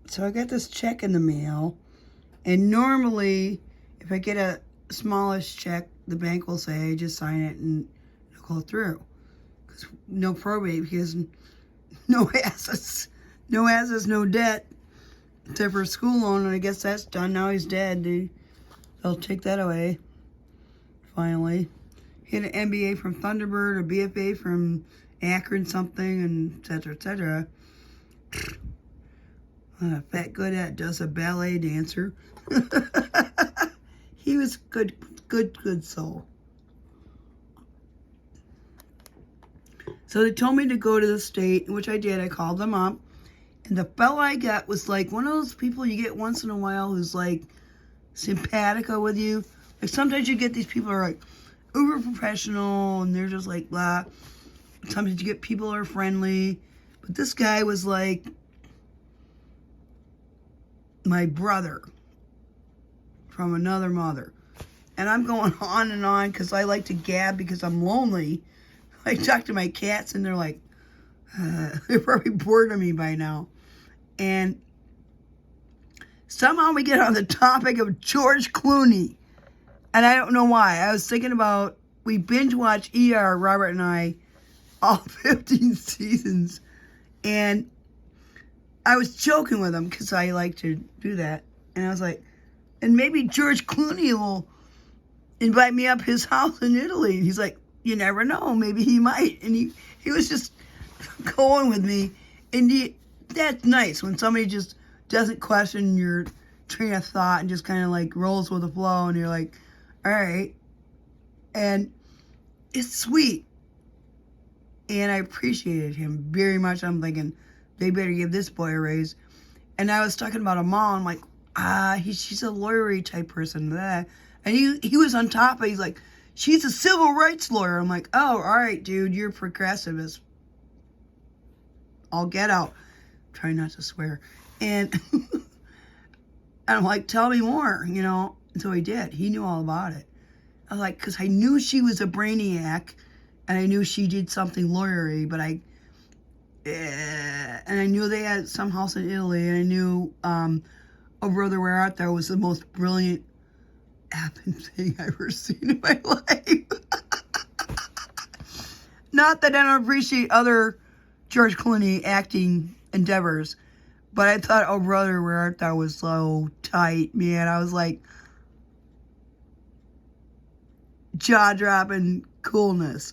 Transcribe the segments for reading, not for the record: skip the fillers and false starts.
So I got this check in the mail, and normally, if I get a smallish check, the bank will say, hey, just sign it and it'll go through. Because no probate, because no assets, no debt, except for a school loan, and I guess that's done. Now he's dead. They'll take that away, finally. He had an MBA from Thunderbird, a BFA from Akron something, and et cetera, et cetera. Fat Goodette does a ballet dancer. He was good soul. So they told me to go to the state, which I did. I called them up. And the fella I got was like one of those people you get once in a while who's like simpatico with you. Like sometimes you get these people who are like uber professional and they're just like blah. Sometimes you get people who are friendly. But this guy was like my brother from another mother. And I'm going on and on because I like to gab because I'm lonely. I talk to my cats and they're like, they're probably bored of me by now. And somehow we get on the topic of George Clooney. And I don't know why. I was thinking about, we binge watch ER, Robert and I, all 15 seasons. And I was joking with him because I like to do that. And I was like, and maybe George Clooney will invite me up his house in Italy. And he's like, you never know. Maybe he might. And he was just going with me. And that's nice when somebody just doesn't question your train of thought and just kind of like rolls with the flow. And you're like, all right. And it's sweet. And I appreciated him very much. I'm thinking, they better give this boy a raise. And I was talking about a mom, like, she's a lawyery type person. Blah. And he was on top of it. He's like, she's a civil rights lawyer. I'm like, oh, all right, dude, you're progressive as all get out. Try not to swear. And I'm like, tell me more, you know. And so he did. He knew all about it. I was like, because I knew she was a brainiac, and I knew she did something lawyery, but and I knew they had some house in Italy, and I knew Oh Brother, Where Art Thou was the most brilliant effing thing I've ever seen in my life. Not that I don't appreciate other George Clooney acting endeavors, but I thought Oh Brother, Where Art Thou was so tight, man. I was like, jaw-dropping coolness.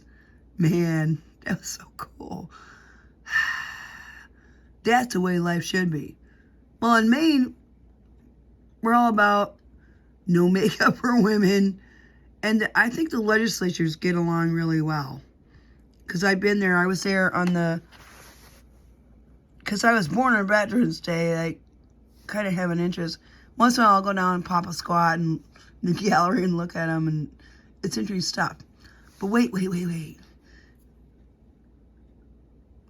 Man, that was so cool. That's the way life should be. Well, in Maine, we're all about no makeup for women. And I think the legislatures get along really well. Because I've been there. I was there because I was born on Veterans Day. I kind of have an interest. Once in a while, I'll go down and pop a squat in the gallery and look at them. And it's interesting stuff. But wait.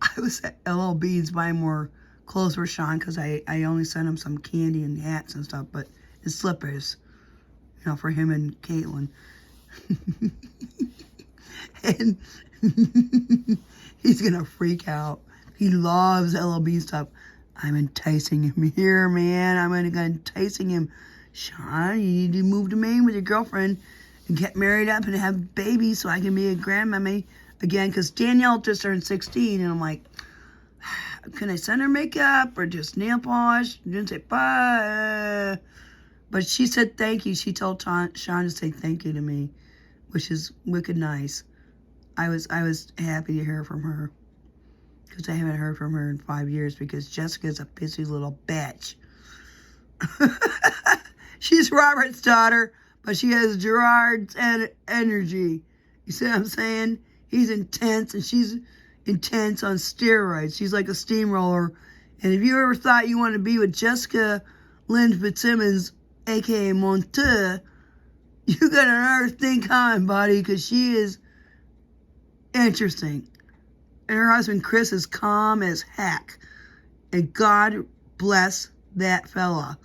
I was at LL Beans buying more clothes for Sean because I only sent him some candy and hats and stuff, but his slippers, you know, for him and Caitlin. And he's gonna freak out. He loves LL Bean stuff. I'm enticing him here, man. I'm gonna enticing him. Sean, you need to move to Maine with your girlfriend and get married up and have babies so I can be a grandmammy again, because Danielle just turned 16, and I'm like, can I send her makeup or just nail polish? She didn't say bye. But she said thank you. She told Sean to say thank you to me, which is wicked nice. I was happy to hear from her, because I haven't heard from her in 5 years, because Jessica's a pissy little bitch. She's Robert's daughter, but she has Gerard's energy. You see what I'm saying? He's intense, and she's intense on steroids. She's like a steamroller. And if you ever thought you wanted to be with Jessica Lynn Fitzsimmons, a.k.a. Monteur, you got another thing coming, buddy, because she is interesting. And her husband, Chris, is calm as heck. And God bless that fella.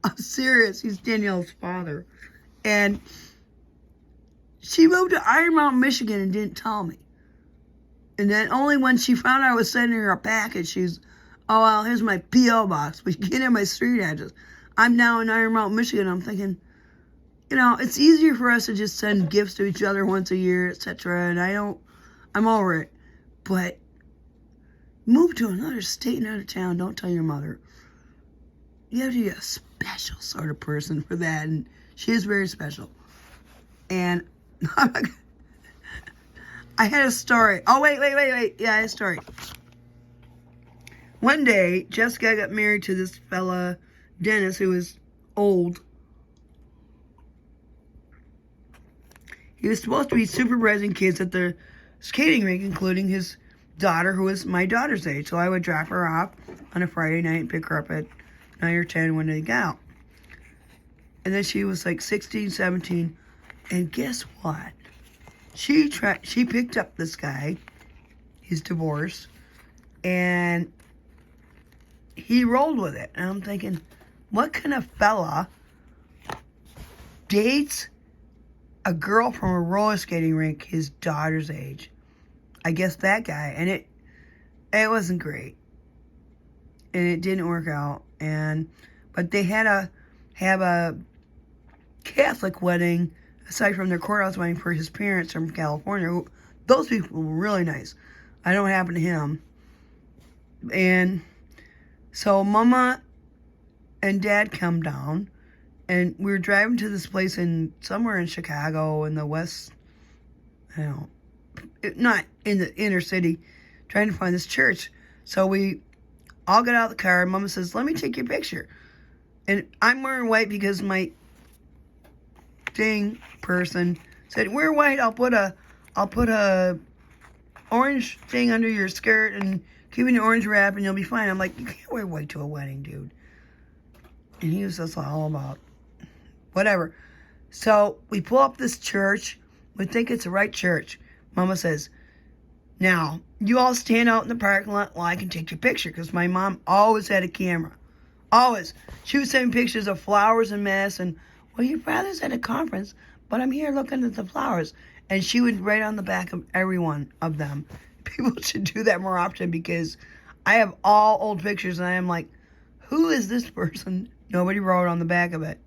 I'm serious. He's Danielle's father. And she moved to Iron Mountain, Michigan and didn't tell me. And then only when she found out I was sending her a package, she's, oh, well, here's my P.O. box. But you can't have my street address. I'm now in Iron Mountain, Michigan. I'm thinking, you know, it's easier for us to just send gifts to each other once a year, etc. And I'm over it. But move to another state, another town. Don't tell your mother. You have to be a special sort of person for that. And she is very special. And I had a story. Oh, wait. Yeah, I had a story. One day, Jessica got married to this fella, Dennis, who was old. He was supposed to be supervising kids at the skating rink, including his daughter, who was my daughter's age. So I would drop her off on a Friday night and pick her up at 9 or 10 when they got out. And then she was like 16, 17. And guess what? She picked up this guy. He's divorced. And he rolled with it. And I'm thinking, what kind of fella dates a girl from a roller skating rink his daughter's age? I guess that guy. And it wasn't great. And it didn't work out. But they had to have a Catholic wedding, aside from their courthouse wedding, for his parents from California. Those people were really nice. I know what happened to him. And so Mama and Dad come down, and we were driving to this place somewhere in Chicago in the west, not in the inner city, trying to find this church. So we all get out of the car, and Mama says, let me take your picture. And I'm wearing white because my dang person said, wear white, I'll put a orange thing under your skirt and give me an orange wrap and you'll be fine. I'm like, you can't wear white to a wedding, dude. And he was just all about whatever. So we pull up this church. We think it's the right church. Mama says, now, you all stand out in the parking lot while I can take your picture, because my mom always had a camera. Always. She would send pictures of flowers and mess and, well, your brother's at a conference, but I'm here looking at the flowers. And she would write on the back of every one of them. People should do that more often, because I have all old pictures and I am like, who is this person? Nobody wrote on the back of it.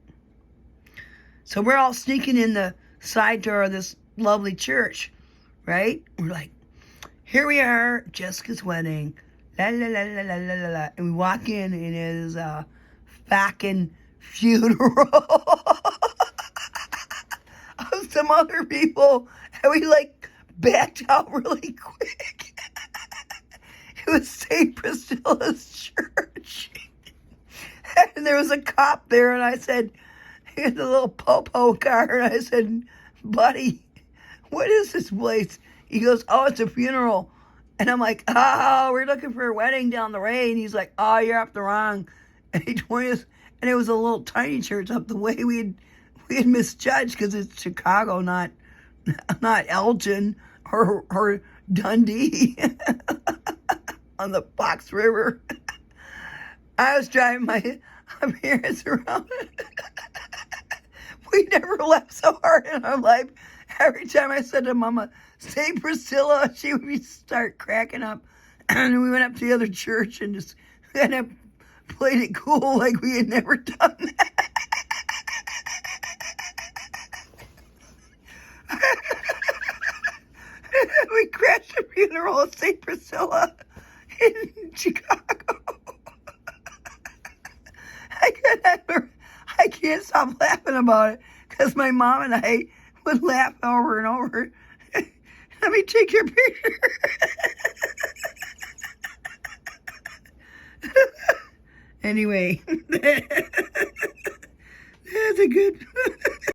So we're all sneaking in the side door of this lovely church, right? We're like, here we are, Jessica's wedding. La la la la la la la. And we walk in and it is a fucking funeral of some other people, and we like backed out really quick. It was St. Priscilla's church. And there was a cop there, and I said, here's a little po-po car, and I said, buddy, what is this place? He goes, oh, it's a funeral. And I'm like, oh, we're looking for a wedding down the way. And he's like, oh, you're up the wrong. And he told us, and it was a little tiny church up the way. We had misjudged, because it's Chicago, not Elgin or Dundee on the Fox River. I was driving my parents around. We never laughed so hard in our life. Every time I said to Mama, St. Priscilla, she would start cracking up. And we went up to the other church and just kind of played it cool like we had never done that. We crashed a funeral at St. Priscilla in Chicago. I can't stop laughing about it, because my mom and I would laugh over and over. Let me take your picture. Anyway, that's a good